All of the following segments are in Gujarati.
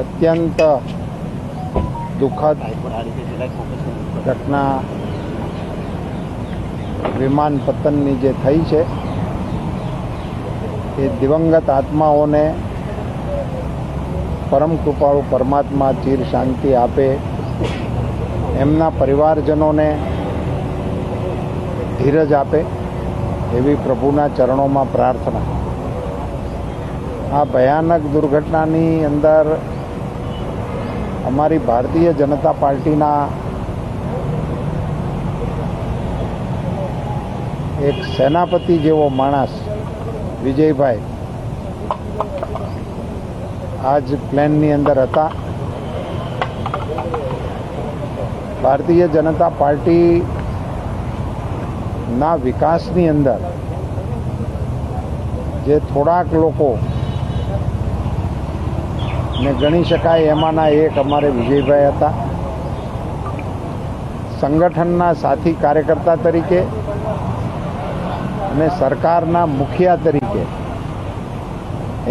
અત્યંત દુઃખદ ઘટના વિમાન પતનની જે થઈ છે એ દિવંગત આત્માઓને પરમ કૃપાળુ પરમાત્મા ચિર શાંતિ આપે, એમના પરિવારજનોને ધીરજ આપે એવી પ્રભુના ચરણોમાં પ્રાર્થના. આ ભયાનક દુર્ઘટનાની અંદર અમારી ભારતીય જનતા પાર્ટીના એક સેનાપતિ જેવો માણસ વિજયભાઈ આ જ પ્લેનની અંદર હતા. ભારતીય જનતા પાર્ટીના વિકાસની અંદર જે થોડાક લોકો ને ગણી શકાય એમાંના એક અમારે વિજયભાઈ હતા. સંગઠનના સાથી કાર્યકર્તા તરીકે અને સરકારના મુખિયા તરીકે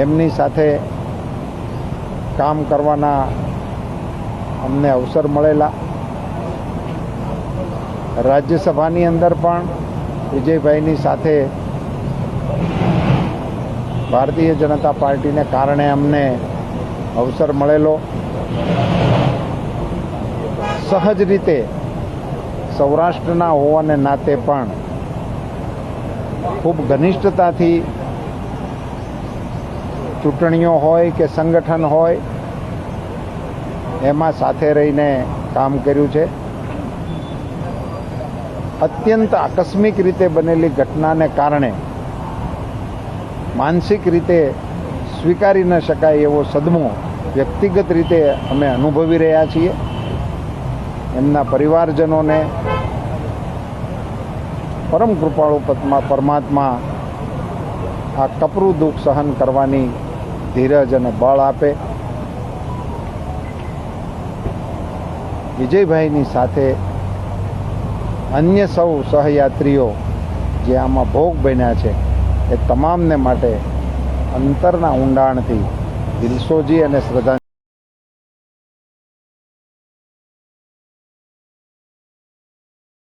એમની સાથે કામ કરવાના અમને અવસર મળેલા. રાજ્યસભાની અંદર પણ વિજયભાઈની સાથે ભારતીય જનતા પાર્ટીને કારણે અમને અવસર મળેલો. સહજ રીતે સૌરાષ્ટ્રના હોવાને નાતે પણ ખૂબ ઘનિષ્ઠતાથી ચૂંટણીઓ હોય કે સંગઠન હોય એમાં સાથે રહીને કામ કર્યું છે. અત્યંત આકસ્મિક રીતે બનેલી ઘટનાને કારણે માનસિક રીતે સ્વીકારી ન શકાય એવો સદમો વ્યક્તિગત રીતે અમે અનુભવી રહ્યા છીએ. એમના પરિવારજનોને પરમ કૃપાળુ પરમાત્મા આ કપરું દુઃખ સહન કરવાની ધીરજ અને બળ આપે. વિજયભાઈની સાથે અન્ય સૌ સહયાત્રીઓ જે આમાં ભોગ બન્યા છે એ તમામને માટે અંતરના ઊંડાણથી દિલસોજી અને શ્રદ્ધાંજલિ